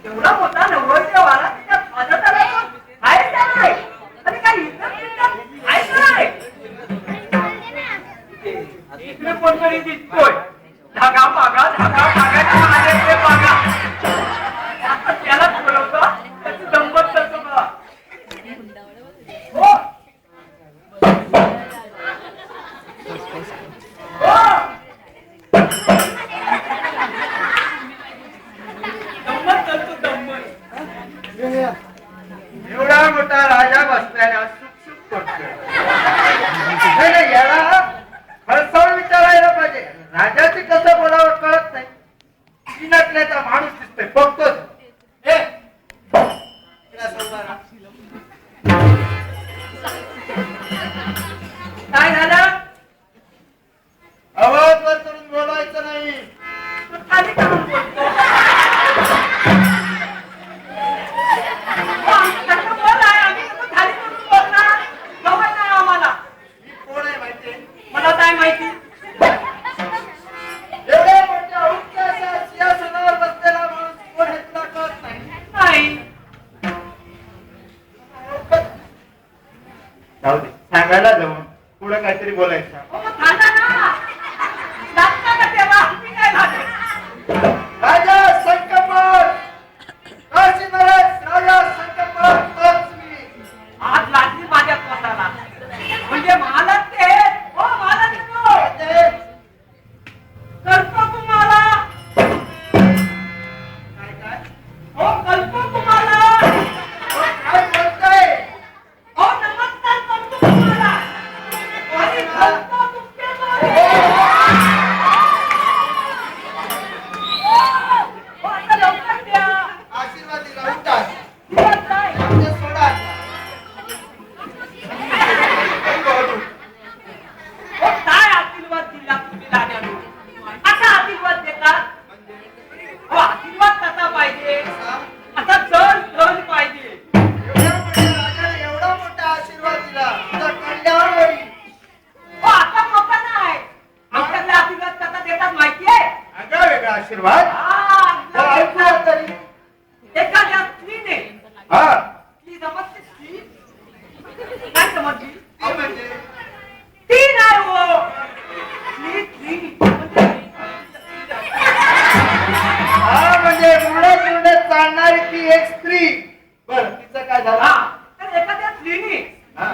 एवढा मोठा नवरदेव आला त्याच्या स्वागताला आहे का नाही आणि काही इतर आहे का नाही इकडे कोणतरी दिसतोय धागा मागा त्यालाच बोलवतो त्याची गंमत करतो का हो एवढा मोठा राजा बसल्याने सुख करतोय याला खडसावून विचारायला पाहिजे राजाची कसं बोलावं कळत नाही चिनटण्याचा माणूस दिसतोय बघतोच काय झालं आवाज वर करून बोलायचं नाही खाली करून बोलतो मला काय माहिती एवढ्या मोठ्या उंच सिंहासनावर बसलेला माणूस कोण हे तुला कळत नाही जाऊ दे सांगायला जाऊन पुढे काहीतरी बोलायचं राजा संकपाळ काशी नरेश राजा संकपाळ तोच मी आज लागली माझ्या पोटाला म्हणजे मालक ते हो मालक करतो तुम्हाला काय काय हो करतो तुम्हाला काय बोलतोय हो नमस्कार करतो तुम्हाला आणि करतो तुमच्याकडे हो आता लवकर द्या आशीर्वाद दिला उठा दिवस नाही आमच्या सोडा हो काय आशीर्वाद दिला तुम्ही राजाला असा आशीर्वाद देतात हो आशीर्वाद कसा पाहिजे असा चल पाहिजे एवढ्या मोठ्या राजाला एवढा मोठा आशीर्वाद दिला तुझा कल्याण होईल हो आता मोठा नाही आमच्याकडे आशीर्वाद कसा देतात माहिती आहे आगळा वेगळा आशीर्वाद तर ऐकूया तरी एखाद्या स्त्रीने हा ती समजते स्त्री काय समजली ती म्हणजे ती नाही हो स्त्री हा म्हणजे मुंडे चालणारी ती एक स्त्री बर तिचं काय झालं हा तर एखाद्या स्त्रीने हा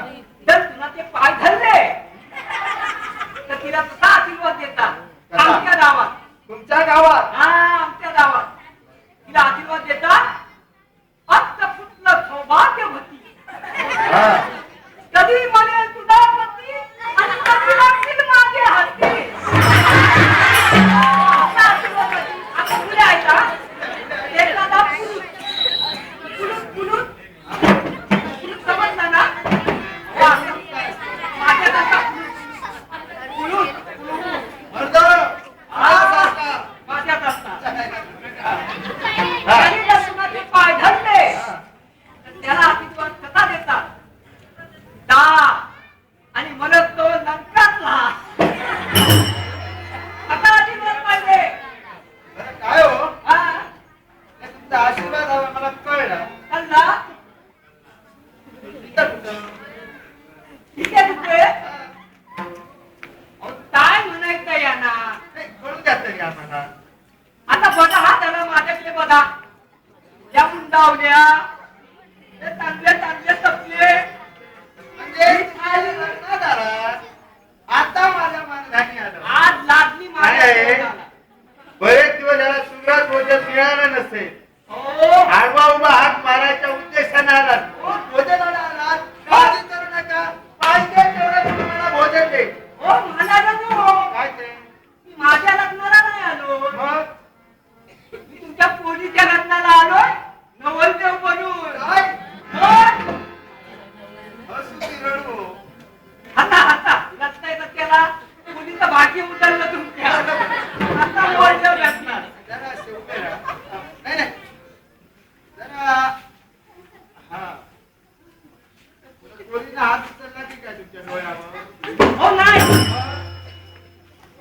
जर तुला ते पाय धरले तर तिला कसा आशीर्वाद देतात आमच्या गावात तुमच्या गावात हा आमच्या गावात तिला आशीर्वाद देतात अष्टपुत्र सौभाग्यवती हा कधी म्हणेल तुझा पती आणि कधी लागतील माझे हाती असा आशीर्वाद देते. आता पुढे ऐका एखादा पुरुष समजला ना वा. माझ्या कसा पुरुष मर्द आसारखा. माझ्यात असतात हा. आणि जर कुणाचे पाय धरले तर त्याला आशीर्वाद कसा देतात दा आणि म्हणत तो लंकातला कसा आशीर्वाद पाहिजे बरं, काय हो हा हे तुमचा आशीर्वाद हवा मला कळलं कळला इथं कुठं? ठीक आहे कुठे अहो, काय म्हणायचं यांना नाही, कळून द्या तरी आम्हाला आता बघा हा त्याला माझ्याकडे बघा या मुंडावल्या हे चांगले तपले म्हणजे आज लग्नदारात आता माझ्या मानधानी आलं आज लागली माझ्या आहे. पोटाला. बरेच दिवस याला सुग्रास भोजन मिळालं नसेल हो आडवा उभा हात मारायच्या उद्देशाने आला भोजनाला आला काळजी करू नका पाहिजे तेवढं तुम्हाला भोजन दे हो म्हणाला तो काय ते मी माझ्या लग्नाला नाही आलो मग मी तुमच्या पोरीच्या लग्नाला आलोय नवरदेव बनून काय हो हसू ती रडू आता लग्न त्याला मुलीचं भाग्य उचललं तुमच्या आता नवरदेव लग्नात जरा शेवटे राहा. नाही नाही जरा हा पोरीनं हात उचलला की काय तुमच्या डोळ्यावर हो नाही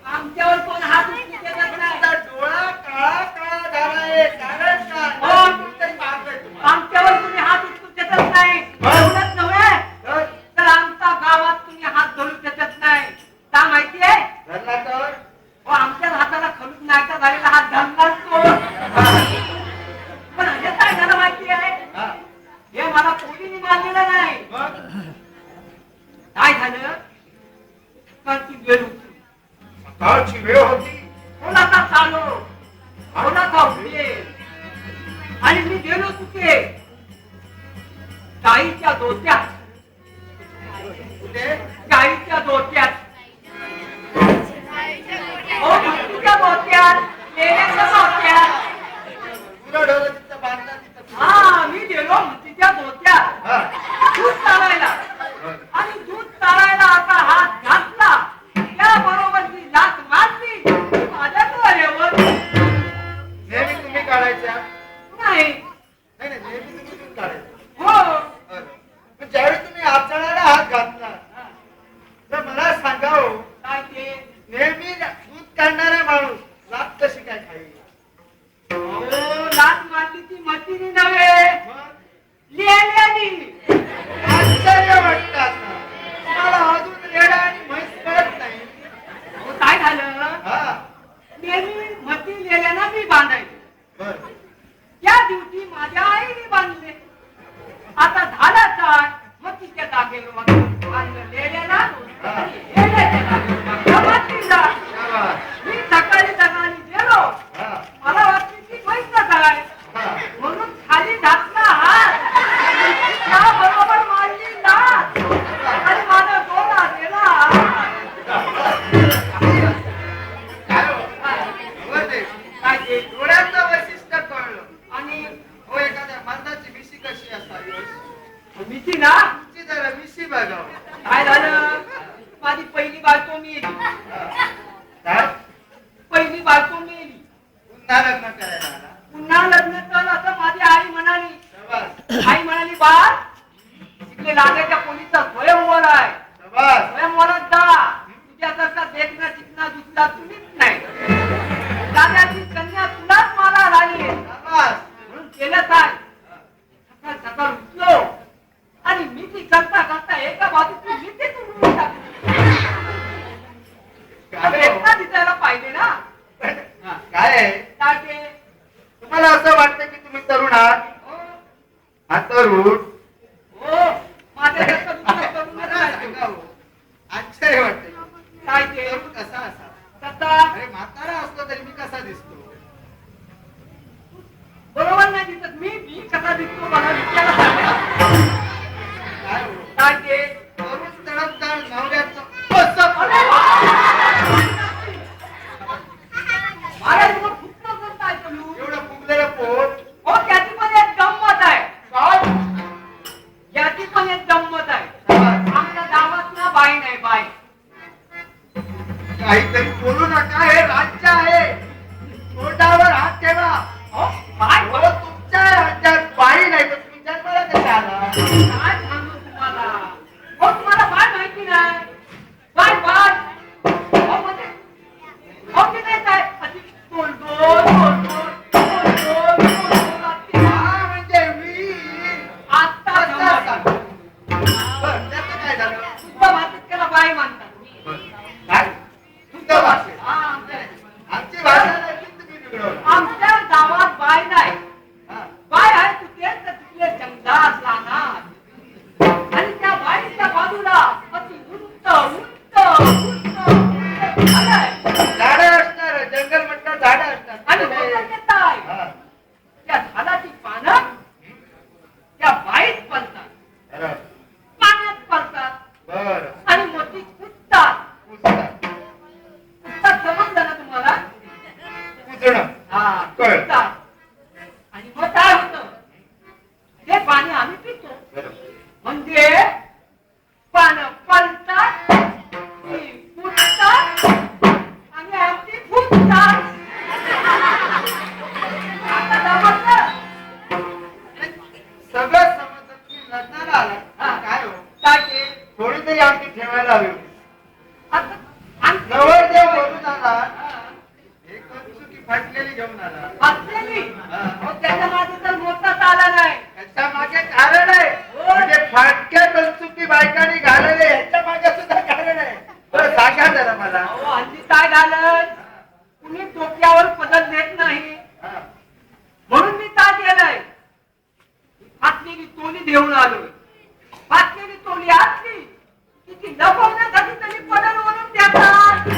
आमच्यावर कोण हात उचलू देत नाही तुमचा डोळा काळा काळा झाला आहे कारण काय हो. तुमच्या होती कोणाचा चालो कोणाचा उडे आणि मी गेलो कुठे गाईच्या दोत्यात कुठे गाईच्या दोत्यात हो भक्तीच्या दोत्यात लेण्याच्या दोत्यात पुरं ढोलं तिथं बांधला तिथं हा मी गेलो तिच्या दोत्यात हा दूध चालायला आणि दूध चालायला आता हात घातला त्याबरोबर ती लाथ मारली माझ्या डोळ्यावर नेहमी तुम्ही काढायच्या नाही नाही नाही नेहमी तुम्ही दूध काढायचं हो पण ज्यावेळी तुम्ही आचरणाला हात घातला तर मला सांगा हो काय ते नेहमी दूध काढणारा माणूस लाभ कशी काय खाईल हो लाथ मारली ती मतीने नव्हे मग लेल्यानी आश्चर्य वाटतं आता. तुम्हाला अजून रेडा आणि म्हैस कळत नाही हो, काय झालं हा नेहमी मती लेल्याना मी बांधायचो बरं त्या दिवशी माझ्या आईने बांधले आता झाला काय मग तिच्या जागेवर बांधलं लेल्याला आणि लेल्याच्या जागेवर बांधलं मतीला. शाबास. मी सकाळी सकाळी गेलो हा मला वाटली ती म्हैस काय हा म्हणून खाली घातला हात त्याबरोबर मारली लाथ आणि माझा डोळा गेला काय हो? बरं ते. काय ते डोळ्याचं वैशिष्ट्य कळलं आणि हो एखाद्या माणसाची मिशी कशी असावी भीती ना तुमची जरा मिशी बघावं काय झालं माझी पहिली बायको मेली काय पहिली बायको मेली पुन्हा लग्न करायला आला पुन्हा लग्न कर असं माझी आई म्हणाली शाबास आई म्हणाली बा तिकडे लागायच्या पोलीसचा स्वयंवर आहे शाबास स्वयंवरात जा तुझ्यासारखा देखना चिकना दुसरा तुम्हीच नाही दादाची कन्या तुलाच मला राहिली शाबास म्हणून केलं काय सकाळ सकाळ उठलो आणि मी ती करता करता एका बाजूची मी ते उडवून टाकली देखना दिसायला पाहिजे ना काय आहे काय ते तुम्हाला असं वाटतं की तुम्ही तरुण आहात हो, हा तरुण हो माझ्यासारखं दुसरं करूनच मला नाही. सांगा हो. आश्चर्य वाटतंय काय ते तरुण कसा असा कसा अरे म्हातारा असलो तरी मी कसा दिसतो बरोबर नाही दिसत मी कसा दिसतो मला विचारा सांगा. काय हो? काय ते तरुण तडफदार नवऱ्याचं असं अरे वा! महाराज मग फुटलं तर काय करू एवढं फुगलेलं पोट हो त्याची पण एक गंमत आहे काय याची पण एक गंमत आहे शाबास. आमच्या गावात ना बाई नाही बाई काहीतरी बोलू नका हे राज्य आहे तोंडावर हात ठेवा हो बाय हो तुमच्या राज्यात बाई नाही तर तुम्ही जन्माला कसे आला काय सांगू तुम्हाला हो तुम्हाला बाय माहिती नाही बाय बाय हो म्हणजे हो की नाही काय अशी बोलतो हा म्हणजे मी आता आता समजलं. बरं त्याचं काय झालं तुझ्या भाषेत त्याला बाई म्हणतात काय तुमच्या भाषेत हा, आमच्या- आमची भाषा नाही की तुम्ही बिघडवलं आमच्या गावात बाय नाही हा. बाय आहे तिथे तर तिथले जंगलात राहणार आणि त्या बाईच्या बाजूला अति उंच उंच उंच उंच झाड आहे. झाडं असणार जंगल म्हटलं झाडं असतात आणि वजन येत आहे. हा. त्या झाडाची पानं त्या बाईत पडतात बरं. पाण्यात पडतात बरं आणि मोठी फुटतात पुस्तक. फुटतात समजलं ना तुम्हाला पुसणं. हा कळलं. फुटतात. आणि मग काय होतं ते पाणी आम्ही पितो बरं. म्हणजे पानं पलतात ती फुटतात आणि आमची फुटतात आता समजलं? सगळं समजतं तुम्ही लग्नाला आला हा. काय हो काय ते थोडी तरी आमची ठेवायला हवी होती. आता आणि- नवरदेव बोलून आला हा. एक चुकी फाटलेली घेऊन आला वाचलेली हो त्याच्या मागे तर मोठाच आला नाही याच्या मागे कारण आहे म्हणजे फाटक्या कलचुकी बायकांनी घालले याच्या मागे सुद्धा कारण आहे बरं सांगा जरा मला अहो हल्ली काय झालं कुणी डोक्यावर पदर देत नाही हा. म्हणून मी काय केलंय फाटलेली टोली घेऊन आलोय फाटलेली टोली असली की ती लपवण्यासाठी तरी पदर म्हणून देतात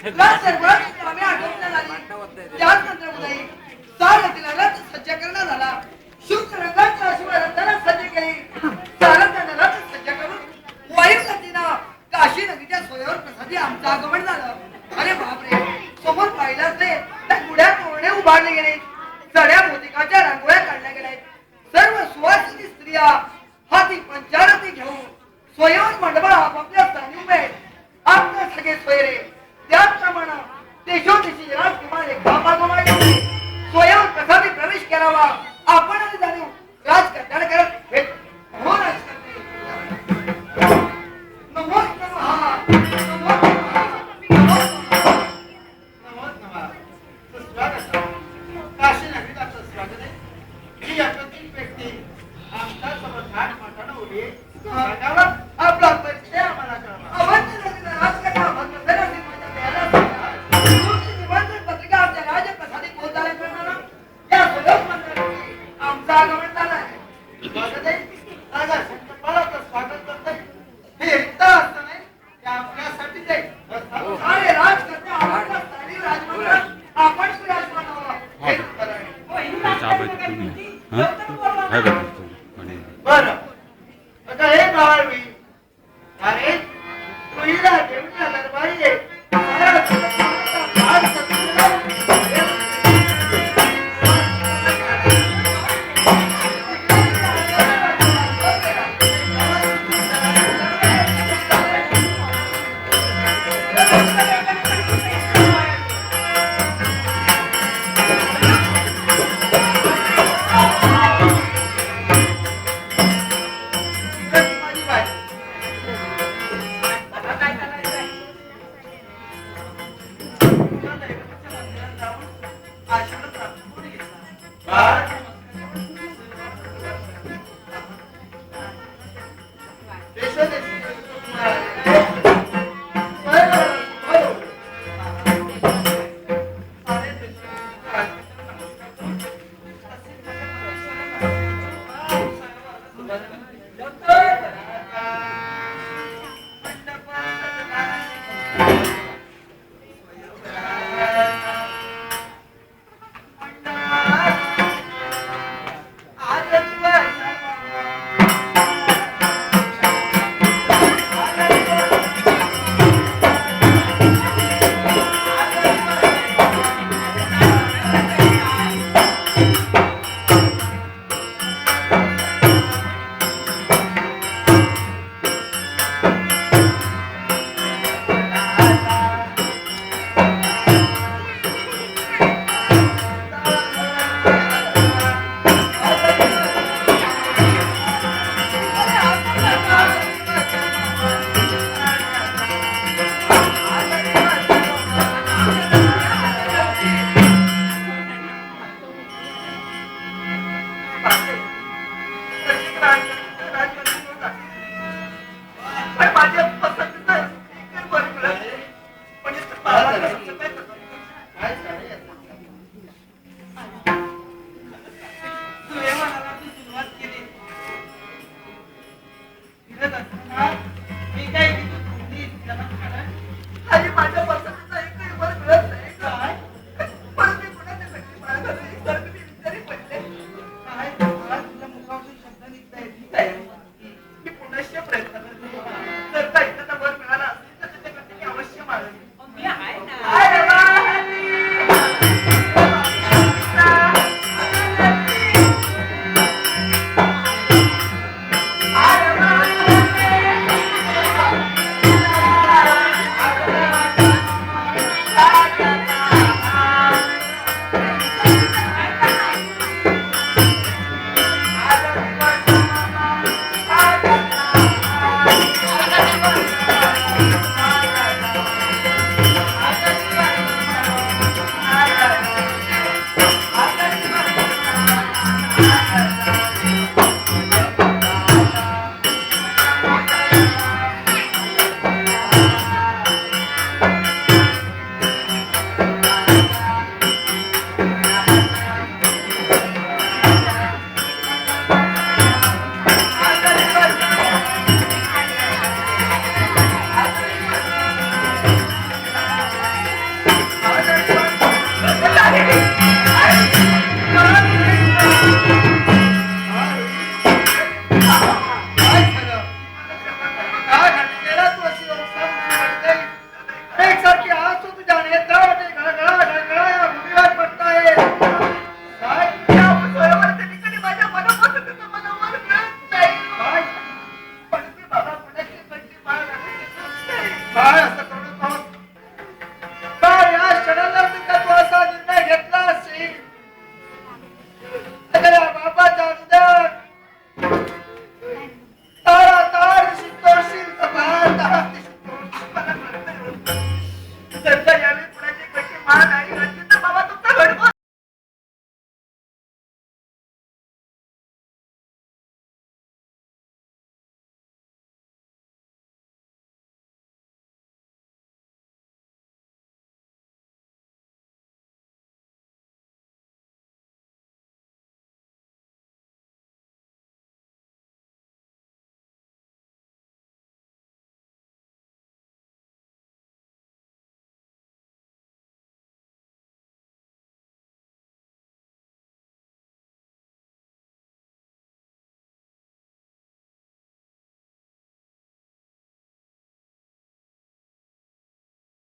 सर्वात आम्ही आठवण्यात आली त्यानंतर उद्या सारथीला सज्ज करण्यात आला शुद्ध रंगाच्या आशीर्वादाला सज्ज केली सारथ्याला सज्ज करून वायू नदीनं काशी नदीच्या सोयावर प्रसादी आमचं आगमन झालं अरे बापरे समोर पाहिलं ते त्या गुड्या तोरणे उभारले गेले चढ्या मोतिकाच्या रांगोळ्या काढल्या गेल्या सर्व सुवासिनी स्त्रिया हाती पंचारती घेऊन स्वयं मंडपा आपापल्या स्थानी उभे आपले सगळे सोयरे त्याप्रमाणे देशोदेशी राजकुमार एकामागोमाग स्वयं प्रसादी प्रवेश करावा आपण जाणीव राजकल्याण करत भेट हो राजकर्ते नमो नमः नमो नमः नमो नमः स्वागत काशी नगरीचं स्वागत आहे ही अप्रतिम व्यक्ती आमच्या समोर घाट माताना उभी सांगावा आपला परिचय आम्हाला कळवा अवंत नदीला राजकन्या भगवंतराची माझ्या प्याला तुमची निमंत्रण पत्रिका आमच्या राजप्रसादी पोहोचायला करणारा या स्वयं मंडळाची आमचा आगमन झाला आहे स्वागत आहे राजा शंकरपाळाचं स्वागत करताय हे एकटा असं नाही ते आपल्यासाठीच आहे सारे राजकन्या आपल्या स्थानी राजमंडळात आपण विराजमान व्हावा हेच खरं आहे बरं आता हे मावळवी अरे तुला देवना दरबारी आहे माझ्या पसंतीचं